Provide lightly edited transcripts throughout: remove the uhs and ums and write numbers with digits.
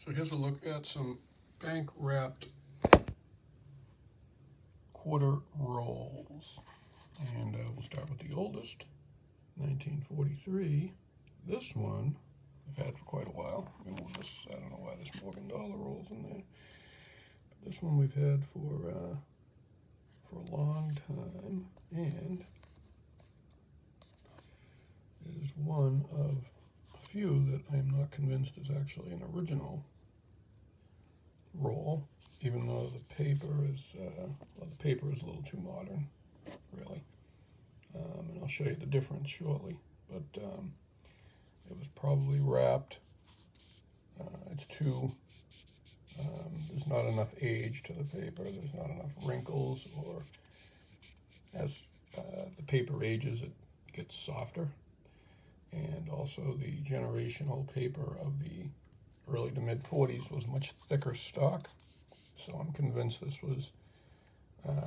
So here's a look at some bank wrapped quarter rolls. And we'll start with the oldest, 1943. This one I've had for quite a while. I don't know why this Morgan dollar roll's in there. But this one we've had for a long time, and it is one of a few that I am not convinced is actually an original roll, even though the paper is a little too modern, really. And I'll show you the difference shortly. But it was probably wrapped. It's too. There's not enough age to the paper. There's not enough wrinkles, or as the paper ages, it gets softer. And also the generational paper of the early to mid 40s was much thicker stock. So I'm convinced this was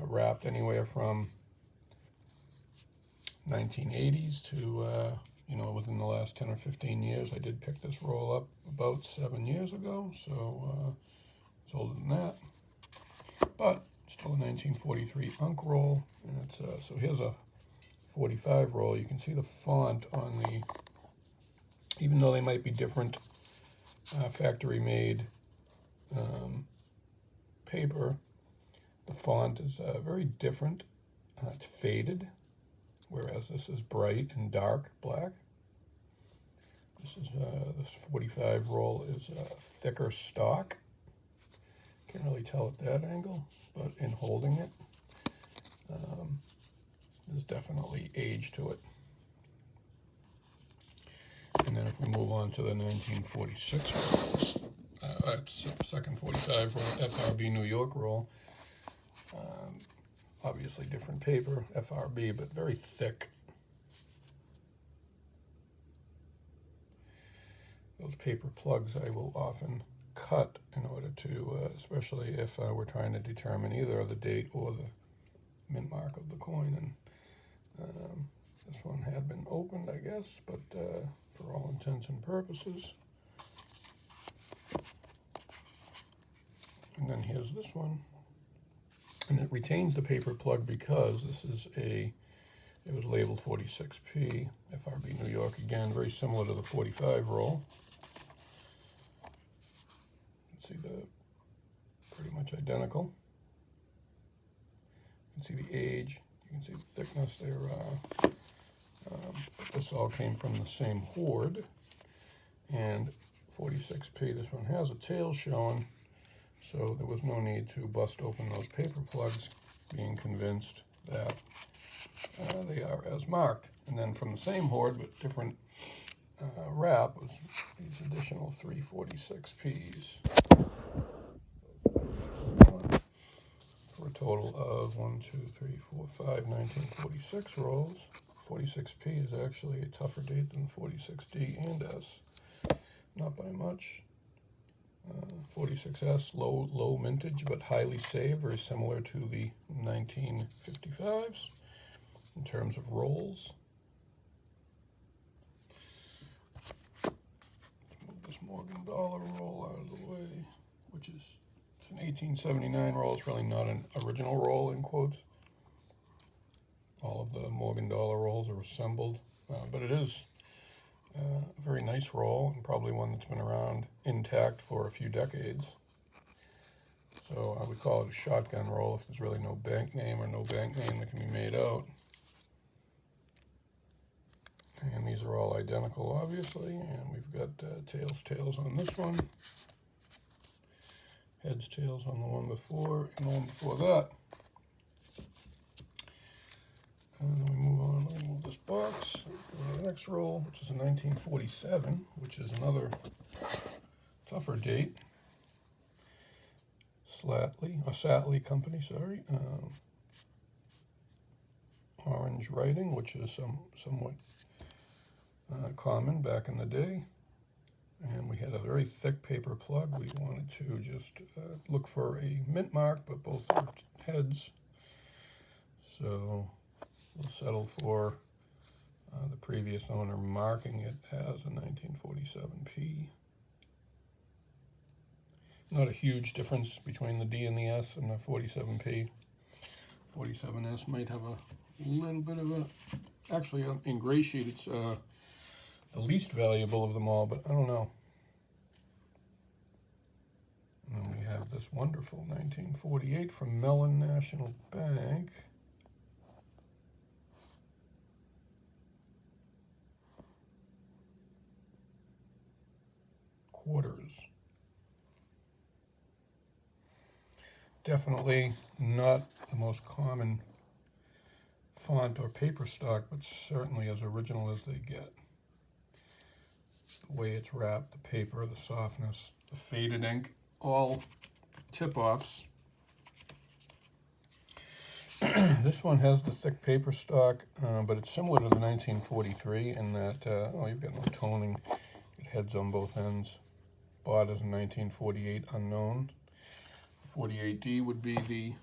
wrapped anywhere from 1980s to, within the last 10 or 15 years. I did pick this roll up about 7 years ago, so it's older than that. But still a 1943 Unk roll, and it's so here's a 45 roll. You can see the font on the, even though they might be different factory-made paper, the font is very different. It's faded, whereas this is bright and dark black. This 45 roll is thicker stock. Can't really tell at that angle, but in holding it, there's definitely age to it. And then if we move on to the 1946 rolls, that's the second 45 roll, FRB New York roll. Obviously different paper, FRB, but very thick. Those paper plugs I will often cut in order to, especially if we're trying to determine either the date or the mint mark of the coin. And this one had been opened, I guess, but for all intents and purposes. And then here's this one. And it retains the paper plug because this is it was labeled 46P, FRB New York, again, very similar to the 45 roll. You can see pretty much identical. You can see the age, you can see the thickness there. This all came from the same hoard. And 46P, this one has a tail showing, so there was no need to bust open those paper plugs, being convinced that they are as marked. And then from the same hoard, but different wrap, was these additional 3 46Ps. For a total of 1946 rolls. 46P is actually a tougher date than 46D and S. Not by much. 46S, low mintage, but highly saved, very similar to the 1955s in terms of rolls. Let's move this Morgan dollar roll out of the way, which is it's an 1879 roll. It's really not an original roll, in quotes. All of the Morgan dollar rolls are assembled, but it is a very nice roll, and probably one that's been around intact for a few decades. So I would call it a shotgun roll if there's really no bank name or no bank name that can be made out. And these are all identical, obviously, and we've got tails on this one, heads, tails on the one before, and the one before that. And then we move on, we'll move this box, go to the next roll, which is a 1947, which is another tougher date. Satley Company, sorry. Orange writing, which is somewhat common back in the day. And we had a very thick paper plug. We wanted to just look for a mint mark, but both are heads. So we'll settle for the previous owner marking it as a 1947P. not a huge difference between the D and the S and the 47P. 47S might have a little bit of a, actually in gray sheet it's the least valuable of them all, but I don't know. And then we have this wonderful 1948 from Mellon National Bank. Quarters. Definitely not the most common font or paper stock, but certainly as original as they get. The way it's wrapped, the paper, the softness, the faded ink, all tip-offs. This one has the thick paper stock, but it's similar to the 1943 in that, you've got no toning. It heads on both ends. Bought as a 1948 unknown. 48D would be the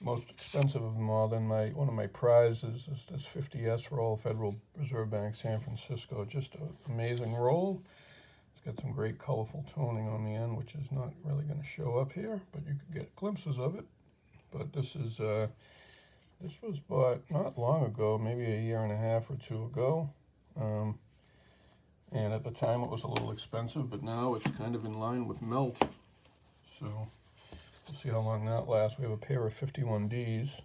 most expensive of them all. Then one of my prizes is this 50S roll, Federal Reserve Bank, San Francisco. Just an amazing roll. It's got some great colorful toning on the end, which is not really going to show up here, but you can get glimpses of it. But this is this was bought not long ago, maybe a year and a half or two ago. And at the time it was a little expensive, but now it's kind of in line with melt. So we'll see how long that lasts. We have a pair of 51Ds.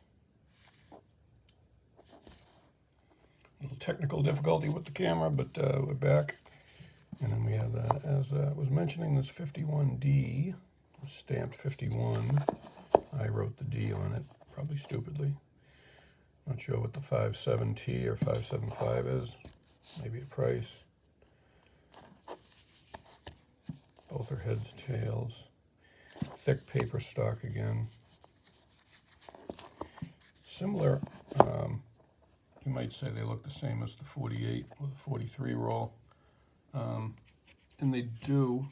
A little technical difficulty with the camera, but we're back. And then we have, as I was mentioning, this 51D, stamped 51. I wrote the D on it, probably stupidly. Not sure what the 57T or 575 is. Maybe a price. Both are heads, tails. Thick paper stock again. Similar, you might say they look the same as the 48 or the 43 roll. And they do.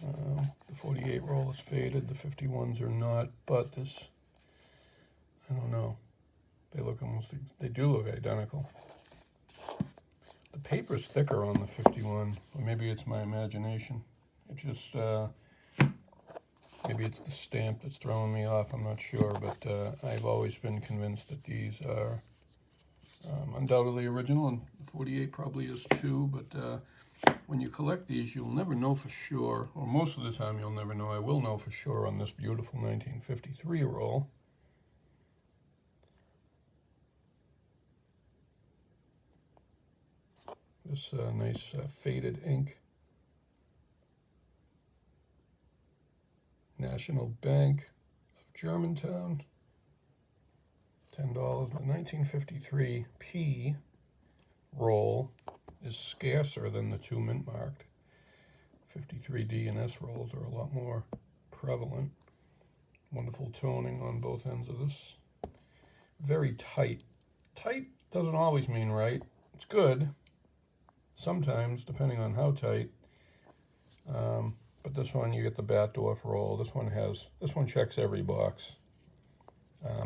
The 48 roll is faded, the 51s are not, but this, I don't know, they look almost, they do look identical. The paper's thicker on the 51, or maybe it's my imagination. It just, maybe it's the stamp that's throwing me off, I'm not sure, but I've always been convinced that these are undoubtedly original, and the 48 probably is too, but when you collect these, you'll never know for sure, or most of the time you'll never know. I will know for sure on this beautiful 1953 roll. This nice faded ink. National Bank of Germantown. $10. The 1953 P roll is scarcer than the two mint marked. 53D and S rolls are a lot more prevalent. Wonderful toning on both ends of this. Very tight. Tight doesn't always mean right. It's good. Sometimes, depending on how tight. But this one, you get the Batdorf roll. This one checks every box.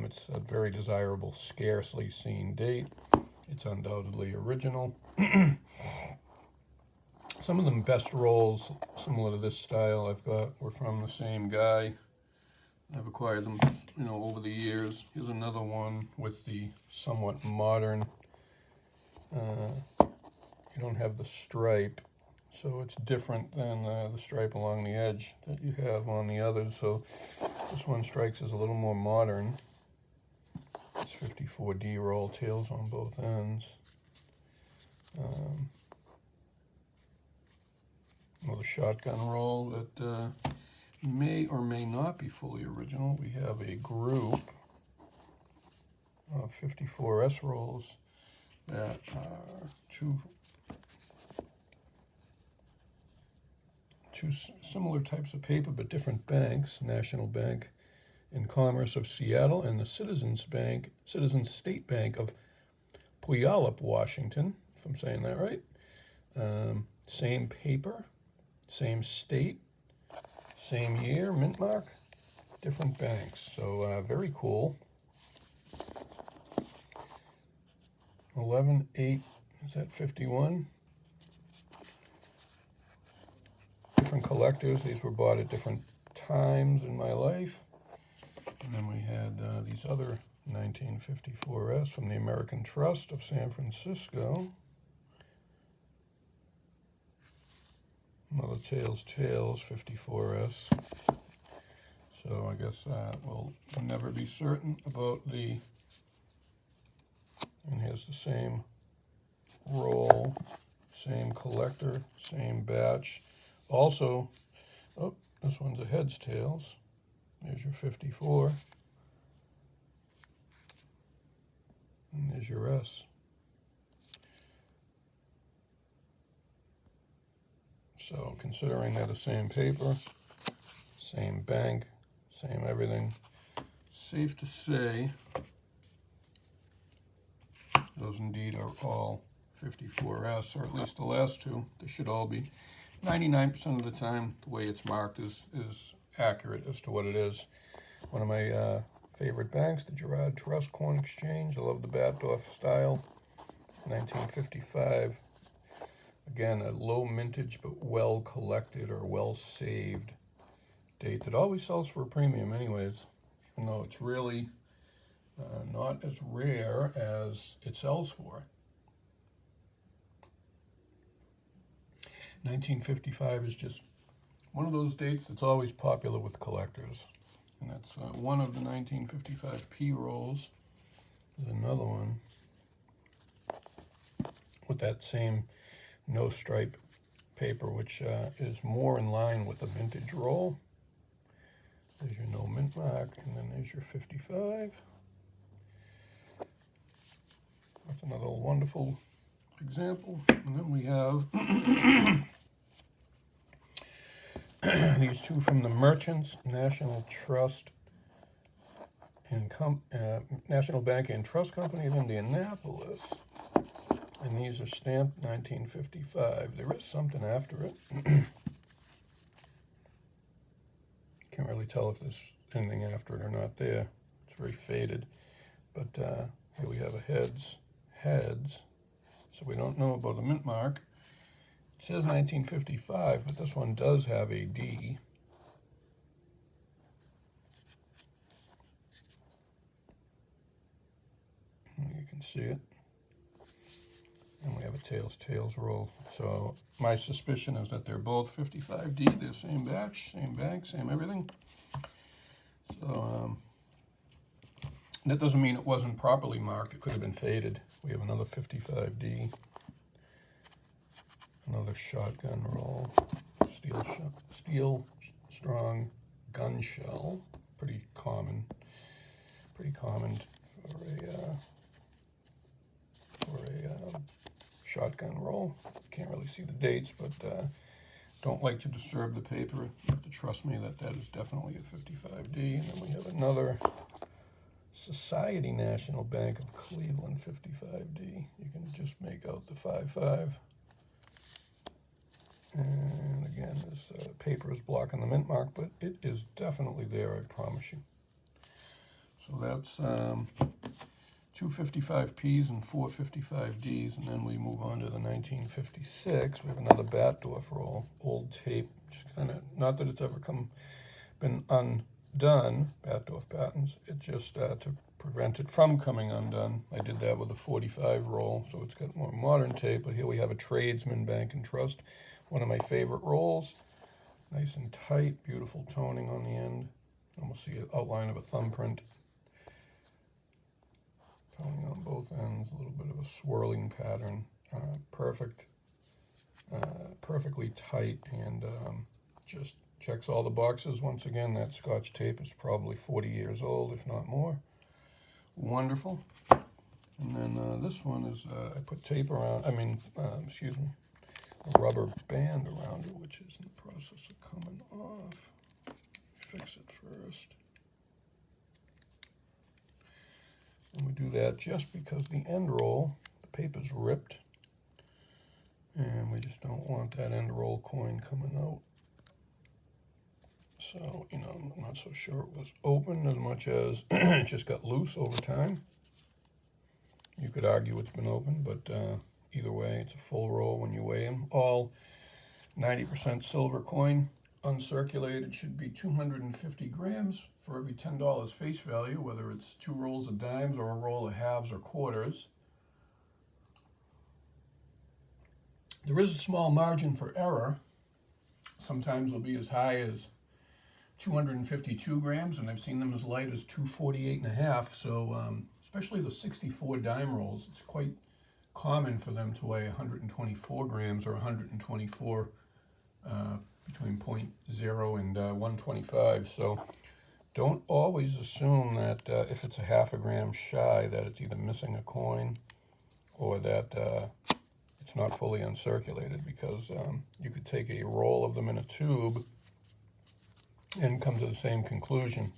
It's a very desirable, scarcely seen date. It's undoubtedly original. Some of the best rolls, similar to this style I've got, were from the same guy. I've acquired them, over the years. Here's another one with the somewhat modern. You don't have the stripe, so it's different than the stripe along the edge that you have on the others. So this one strikes as a little more modern. It's 54D roll, tails on both ends. Another shotgun roll that may or may not be fully original. We have a group of 54S rolls that are two similar types of paper but different banks. National Bank and Commerce of Seattle and the Citizens State Bank of Puyallup, Washington, if I'm saying that right. Same paper, same state, same year, mint mark, different banks. So very cool. 11/8, is that 51? different collectors. These were bought at different times in my life. And then we had these other 1954s from the American Trust of San Francisco. Another Tales 54s. So I guess we'll never be certain about the, and here's the same roll, same collector, same batch. Also, oh, this one's a heads tails. There's your 54. And there's your S. So considering they're the same paper, same bank, same everything, safe to say those indeed are all 54S, or at least the last two. They should all be. 99% of the time, the way it's marked is accurate as to what it is. One of my favorite banks, the Girard Trust Coin Exchange. I love the Batdorf style. 1955. Again, a low mintage but well collected or well saved date that always sells for a premium anyways, even though it's really not as rare as it sells for. 1955 is just one of those dates that's always popular with collectors. And that's one of the 1955 P rolls. There's another one with that same no stripe paper, which is more in line with a vintage roll. There's your no mint mark, and then there's your 55. That's another wonderful example. And then we have these two from the Merchants National Trust and National Bank and Trust Company of Indianapolis. And these are stamped 1955. There is something after it. Can't really tell if there's anything after it or not there. It's very faded. But here we have a heads. So we don't know about the mint mark. It says 1955, but this one does have a D. You can see it. And we have a tails roll. So my suspicion is that they're both 55D. They're same batch, same bank, same everything. So that doesn't mean it wasn't properly marked. It could have been faded. We have another 55D. Another shotgun roll. Steel strong gun shell. Pretty common for a shotgun roll. Can't really see the dates, but don't like to disturb the paper. You have to trust me that that is definitely a 55D. And then we have another Society National Bank of Cleveland 55D. You can just make out the 55. And again, this paper is blocking the mint mark, but it is definitely there, I promise you. So that's two 55Ps and four 55Ds, and then we move on to the 1956. We have another Batdorf roll, old tape, just kind of, not that it's ever been undone, Batdorf patents, it just to prevent it from coming undone. I did that with a 45 roll, so it's got more modern tape, but here we have a Tradesman Bank and Trust, one of my favorite rolls. Nice and tight, beautiful toning on the end. Almost see an outline of a thumbprint. Toning on both ends, a little bit of a swirling pattern. Perfectly tight, and just checks all the boxes. Once again, that Scotch tape is probably 40 years old, if not more. Wonderful. And then this one is, I put tape around, a rubber band around it, which is in the process of coming off. Fix it first. And we do that just because the end roll, the paper's ripped, and we just don't want that end roll coin coming out. So, I'm not so sure it was open as much as it just got loose over time. You could argue it's been open, but either way, it's a full roll when you weigh them. All 90% silver coin, uncirculated, should be 250 grams for every $10 face value, whether it's 2 rolls of dimes or a roll of halves or quarters. There is a small margin for error. Sometimes it'll be as high as 252 grams, and I've seen them as light as 248.5. So especially the 64 dime rolls, it's quite common for them to weigh 124 grams or 124 between 0.0 and 125. So don't always assume that if it's a half a gram shy that it's either missing a coin or that it's not fully uncirculated, because you could take a roll of them in a tube and come to the same conclusion.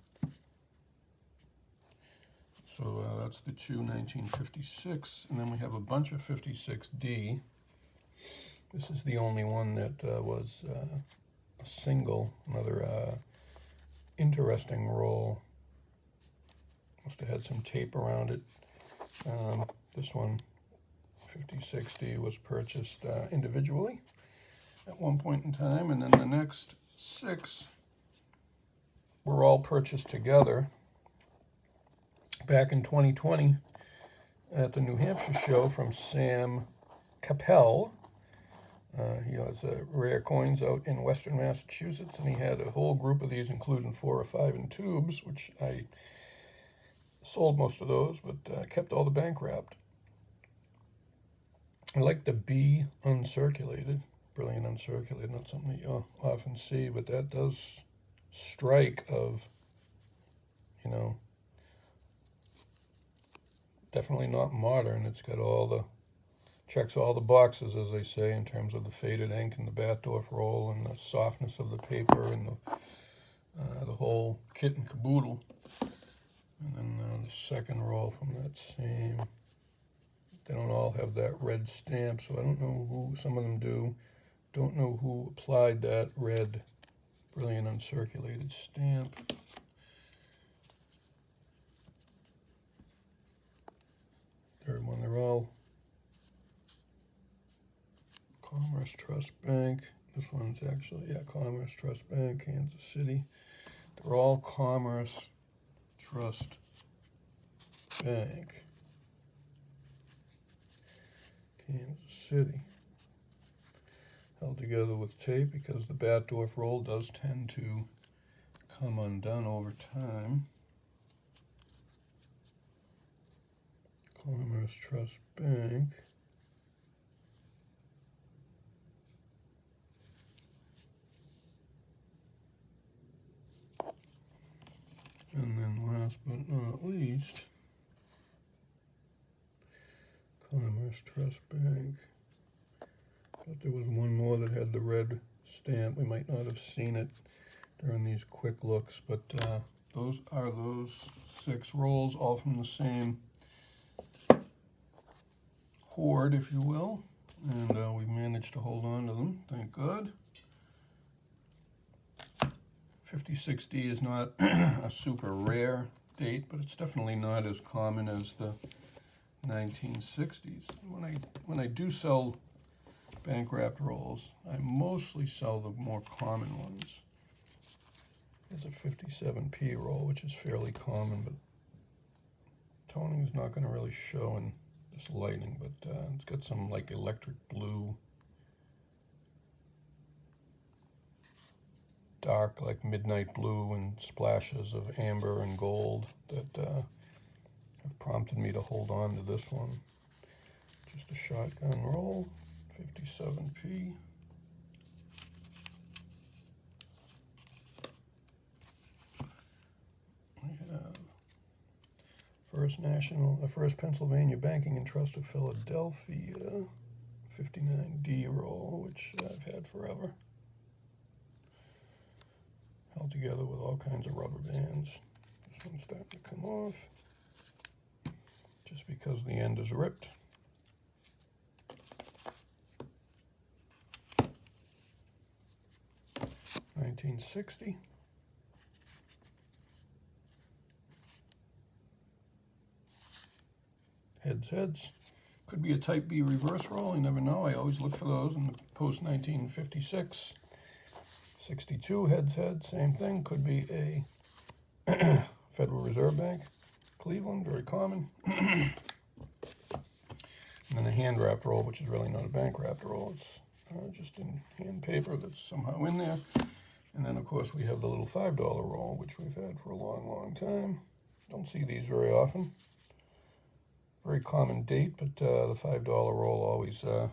So that's the two 1956, and then we have a bunch of 56D. This is the only one that was a single, another interesting roll. Must have had some tape around it. This one, 56D, was purchased individually at one point in time, and then the next 6 were all purchased together back in 2020 at the New Hampshire show from Sam Capel. He has rare coins out in Western Massachusetts, and he had a whole group of these, including 4 or 5 in tubes, which I sold most of those, but kept all the bank wrapped. I like the B uncirculated, brilliant uncirculated, not something that you often see, but that does strike of, you know, definitely not modern. It's got all the, checks all the boxes, as they say, in terms of the faded ink and the Batdorf roll and the softness of the paper and the whole kit and caboodle. And then the second roll from that same, they don't all have that red stamp, so I don't know who, some of them do. Don't know who applied that red brilliant uncirculated stamp. Third one, they're all Commerce Trust Bank. This one's actually, yeah, Commerce Trust Bank, Kansas City. They're all Commerce Trust Bank, Kansas City. Held together with tape because the Batdorf roll does tend to come undone over time. Commerce Trust Bank. And then last but not least, Commerce Trust Bank. But there was one more that had the red stamp. We might not have seen it during these quick looks, but those are those 6 rolls, all from the same hoard, if you will. And we've managed to hold on to them, thank God. 56D is not a super rare date, but it's definitely not as common as the 1960s. When I do sell bank wrapped rolls, I mostly sell the more common ones. There's a 57P roll, which is fairly common, but toning is not going to really show in this lighting, but it's got some like electric blue, dark like midnight blue, and splashes of amber and gold that have prompted me to hold on to this one. Just a shotgun roll, 57P. We have First Pennsylvania Banking and Trust of Philadelphia, 59D roll, which I've had forever. Held together with all kinds of rubber bands. This one's starting to come off just because the end is ripped. $19.60. Heads. Could be a Type B reverse roll, you never know. I always look for those in the post-1956. 62 head, same thing. Could be a Federal Reserve Bank, Cleveland, very common. And then a hand-wrapped roll, which is really not a bank-wrapped roll. It's just in hand paper that's somehow in there. And then, of course, we have the little $5 roll, which we've had for a long, long time. Don't see these very often. Very common date, but the $5 roll always a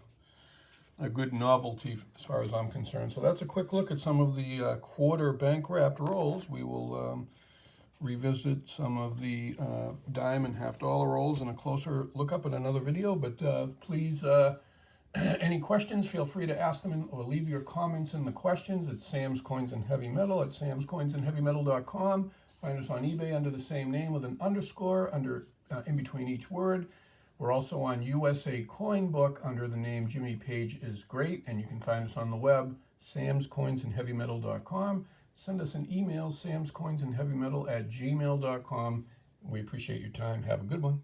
good novelty as far as I'm concerned. So that's a quick look at some of the quarter bank-wrapped rolls. We will revisit some of the dime and $half rolls in a closer look up in another video. But please, any questions, feel free to ask them or leave your comments in the questions at Sam's Coins and Heavy Metal at samscoinsandheavymetal.com. Find us on eBay under the same name with an underscore in between each word. We're also on USA Coin Book under the name Jimmy Page is Great, and you can find us on the web, samscoinsandheavymetal.com. Send us an email, samscoinsandheavymetal@gmail.com. We appreciate your time. Have a good one.